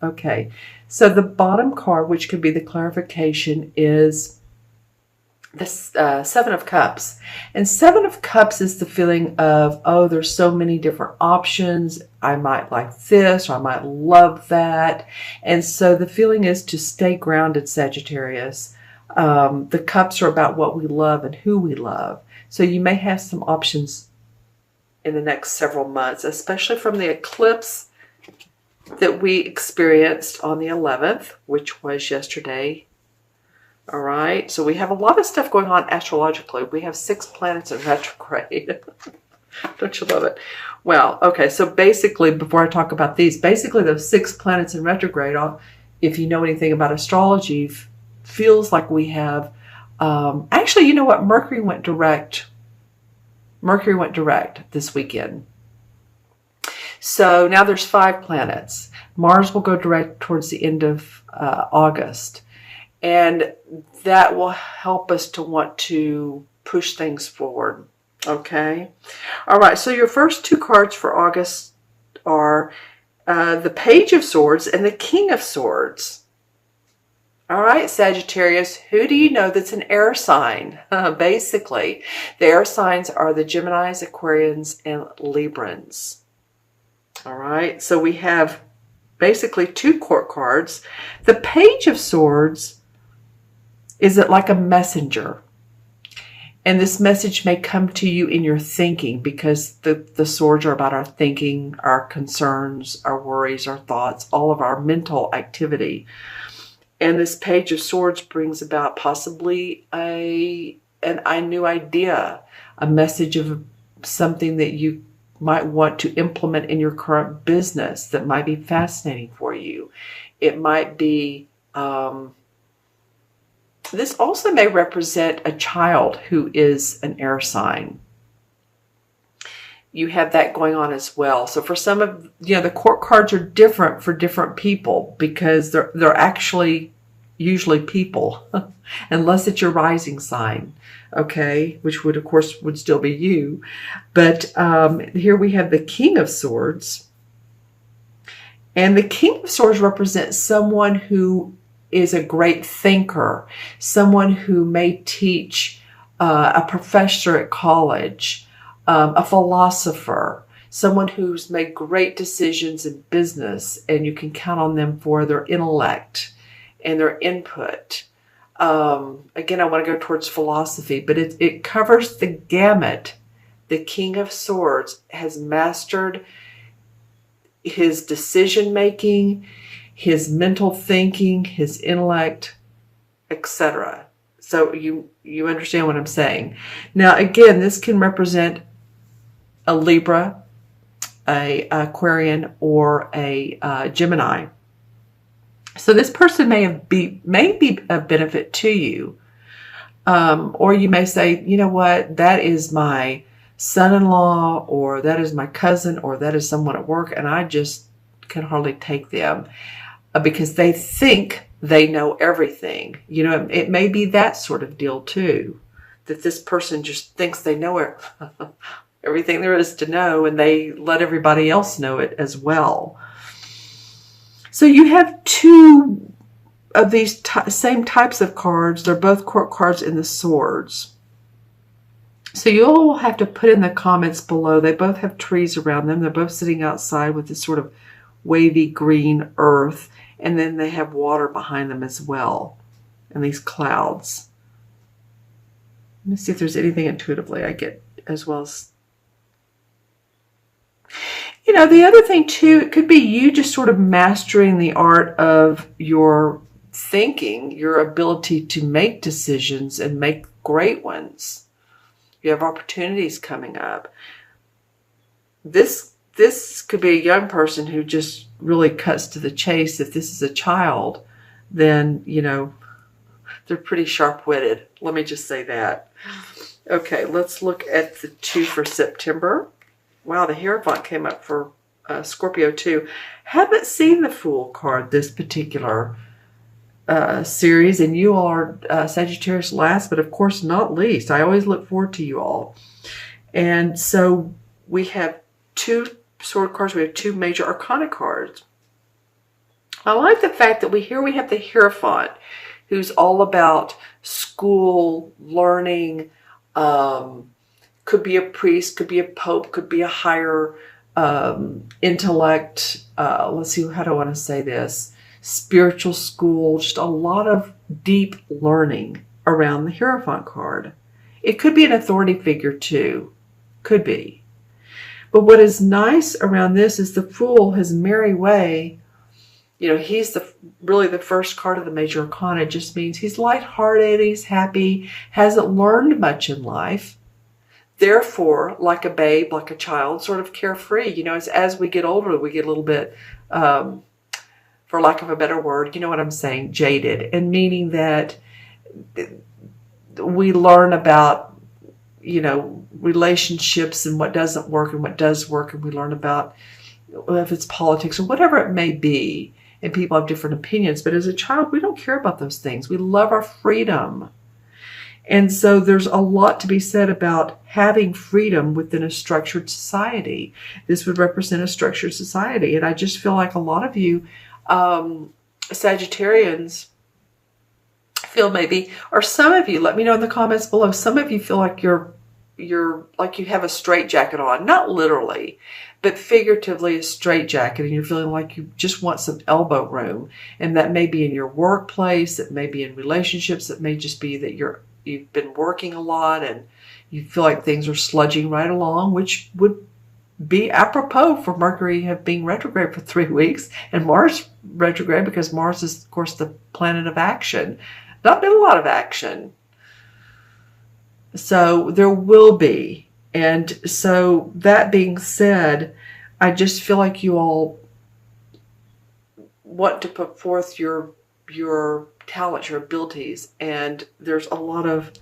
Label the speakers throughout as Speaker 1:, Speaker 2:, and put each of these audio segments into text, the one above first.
Speaker 1: Okay, so the bottom card, which could be the clarification, is this Seven of Cups. And Seven of Cups is the feeling of, oh, there's so many different options. I might like this, or I might love that. And so the feeling is to stay grounded, Sagittarius. The cups are about what we love and who we love. So you may have some options in the next several months, especially from the eclipse that we experienced on the 11th, which was yesterday. All right, so we have a lot of stuff going on astrologically. We have 6 planets in retrograde. Don't you love it? Well, okay, so basically, before I talk about these, basically those 6 planets in retrograde, if you know anything about astrology, feels like we have, actually, you know what? Mercury went direct. Mercury went direct this weekend. So now there's 5 planets. Mars will go direct towards the end of August. And that will help us to want to push things forward. Okay? All right, so your first 2 cards for August are the Page of Swords and the King of Swords. All right, Sagittarius, who do you know that's an air sign? Basically, the air signs are the Geminis, Aquarians, and Librans. All right, so we have basically 2 court cards. The Page of Swords is it like a messenger. And this message may come to you in your thinking, because the swords are about our thinking, our concerns, our worries, our thoughts, all of our mental activity. And this Page of Swords brings about possibly a new idea, a message of something that you might want to implement in your current business that might be fascinating for you. It might be, this also may represent a child who is an air sign. You have that going on as well. So for some of, the court cards are different for different people, because they're actually usually people, unless it's your rising sign, okay, which would, of course, would still be you. But here we have the King of Swords. And the King of Swords represents someone who is a great thinker, someone who may teach, a professor at college, a philosopher, someone who's made great decisions in business, and you can count on them for their intellect and their input. Again, I want to go towards philosophy, but it covers the gamut. The King of Swords has mastered his decision-making, his mental thinking, his intellect, etc. So you understand what I'm saying. Now, again, this can represent a Libra, a Aquarian, or a Gemini. So this person may be a benefit to you. Or you may say, you know what, that is my son-in-law, or that is my cousin, or that is someone at work, and I just can hardly take them. Because they think they know everything. It may be that sort of deal too, that this person just thinks they know everything there is to know, and they let everybody else know it as well. So you have 2 of these same types of cards. They're both court cards in the swords. So you'll will have to put in the comments below. They both have trees around them. They're both sitting outside with this sort of wavy green earth, and then they have water behind them as well, and these clouds. Let me see if there's anything intuitively I get as well as, the other thing too, it could be you just sort of mastering the art of your thinking, your ability to make decisions and make great ones. You have opportunities coming up. This could be a young person who just really cuts to the chase. If this is a child, then, they're pretty sharp-witted. Let me just say that. Okay, let's look at the 2 for September. Wow, the Hierophant came up for Scorpio too. Haven't seen the Fool card this particular series, and you all are Sagittarius last, but of course not least. I always look forward to you all. And so we have 2 sword cards. We have 2 major arcana cards. I like the fact that we have the Hierophant, who's all about school, learning, could be a priest, could be a pope, could be a higher intellect. Let's see, how do I want to say this? Spiritual school, just a lot of deep learning around the Hierophant card. It could be an authority figure too. Could be. But what is nice around this is the Fool, his merry way. You know, he's really the first card of the major arcana. It just means he's lighthearted, he's happy, hasn't learned much in life. Therefore, like a babe, like a child, sort of carefree. You know, as we get older, we get a little bit, for lack of a better word, you know what I'm saying, jaded. And meaning that we learn about, you know, relationships and what doesn't work and what does work. And we learn about, if it's politics or whatever it may be. And people have different opinions. But as a child, we don't care about those things. We love our freedom. And so there's a lot to be said about having freedom within a structured society. This would represent a structured society. And I just feel like a lot of you Sagittarians feel maybe, or some of you, let me know in the comments below, some of you feel like you're like you have a straitjacket on, not literally, but figuratively a straitjacket, and you're feeling like you just want some elbow room. And that may be in your workplace, it may be in relationships, it may just be that you've been working a lot and you feel like things are sludging right along, which would be apropos for Mercury being retrograde for 3 weeks and Mars retrograde, because Mars is, of course, the planet of action. Not been a lot of action. So there will be. And so that being said, I just feel like you all want to put forth your talents, your abilities, and there's a lot of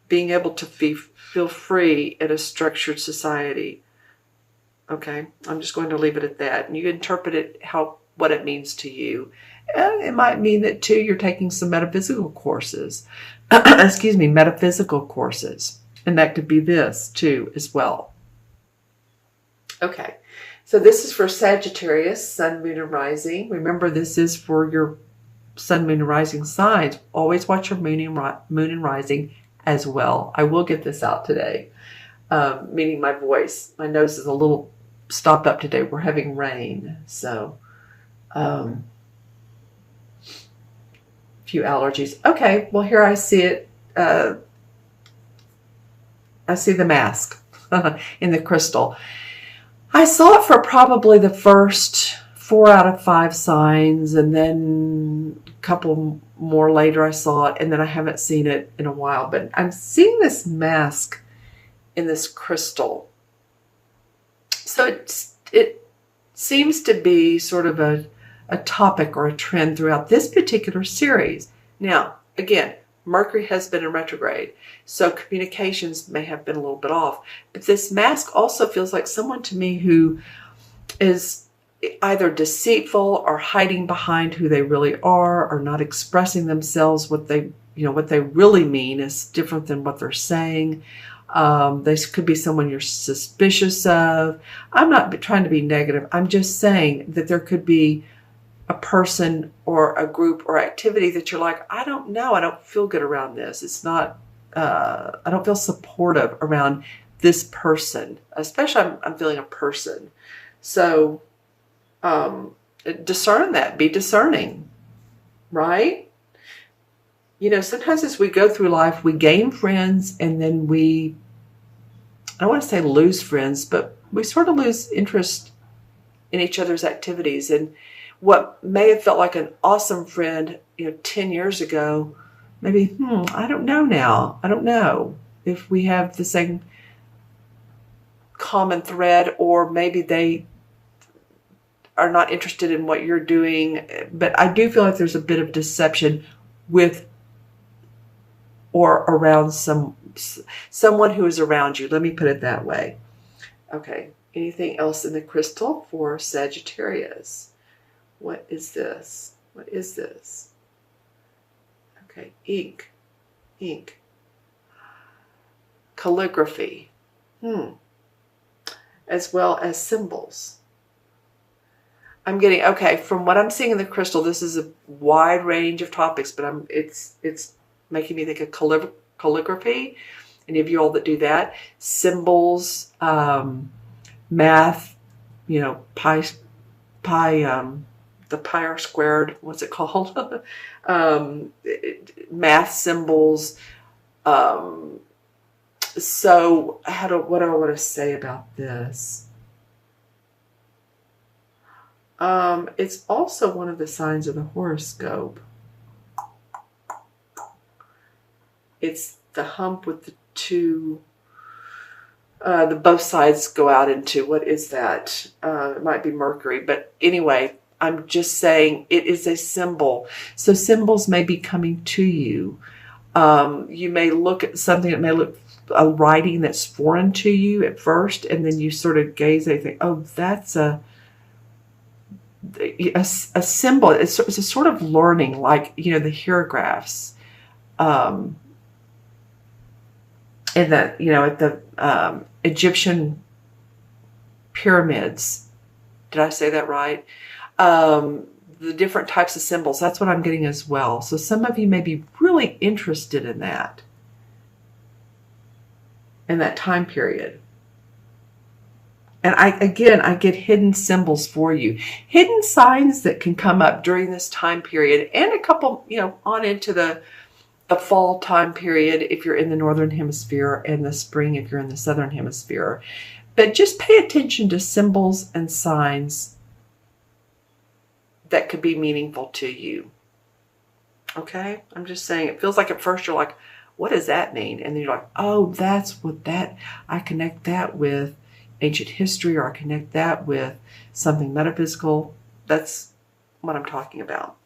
Speaker 1: being able to feel free in a structured society. Okay, I'm just going to leave it at that. And you interpret it what it means to you. And it might mean that too you're taking some metaphysical courses. Excuse me, metaphysical courses. And that could be this too as well. Okay, so this is for Sagittarius, Sun, Moon, and Rising. Remember, this is for your Sun, Moon, and Rising signs. Always watch your Moon and Rising as well. I will get this out today, meaning my voice. My nose is a little stopped up today. We're having rain, so few allergies. Okay, well, here I see it. I see the mask in the crystal. I saw it for probably the first 4 out of 5 signs, and then a couple more later I saw it, and then I haven't seen it in a while. But I'm seeing this mask in this crystal. So it seems to be sort of a topic or a trend throughout this particular series. Now, again, Mercury has been in retrograde, so communications may have been a little bit off. But this mask also feels like someone to me who is either deceitful or hiding behind who they really are, or not expressing themselves. What they really mean is different than what they're saying. This could be someone you're suspicious of. I'm not trying to be negative. I'm just saying that there could be a person or a group or activity that you're like, I don't know, I don't feel good around this. It's not, I don't feel supportive around this person, especially I'm feeling a person. So discern that, be discerning, right? You know, sometimes as we go through life, we gain friends and then I don't want to say lose friends, but we sort of lose interest in each other's activities. And what may have felt like an awesome friend, 10 years ago, maybe, I don't know now. I don't know if we have the same common thread, or maybe they are not interested in what you're doing. But I do feel like there's a bit of deception with or around someone who is around you. Let me put it that way. Okay. Anything else in the crystal for Sagittarius? What is this? What is this? Okay, ink. Calligraphy. As well as symbols. I'm getting, okay, from what I'm seeing in the crystal, this is a wide range of topics, but it's making me think of calligraphy. Any of you all that do that, symbols, math, pi, the pi r squared, what's it called? Math symbols. So what do I want to say about this? It's also one of the signs of the horoscope. It's the hump with the two, the both sides go out into, what is that? It might be Mercury, but anyway, I'm just saying it is a symbol. So symbols may be coming to you. You may look at something that may look, a writing that's foreign to you at first, and then you sort of gaze and think, oh, that's a symbol. It's a sort of learning, like, the hieroglyphs. In that, at the Egyptian pyramids. Did I say that right? The different types of symbols. That's what I'm getting as well. So some of you may be really interested in that time period. And I get hidden symbols for you. Hidden signs that can come up during this time period, and a couple, on into the fall time period if you're in the northern hemisphere, and the spring if you're in the southern hemisphere. But just pay attention to symbols and signs that could be meaningful to you. Okay? I'm just saying, it feels like at first you're like, what does that mean? And then you're like, oh, that's what I connect that with ancient history, or I connect that with something metaphysical. That's what I'm talking about.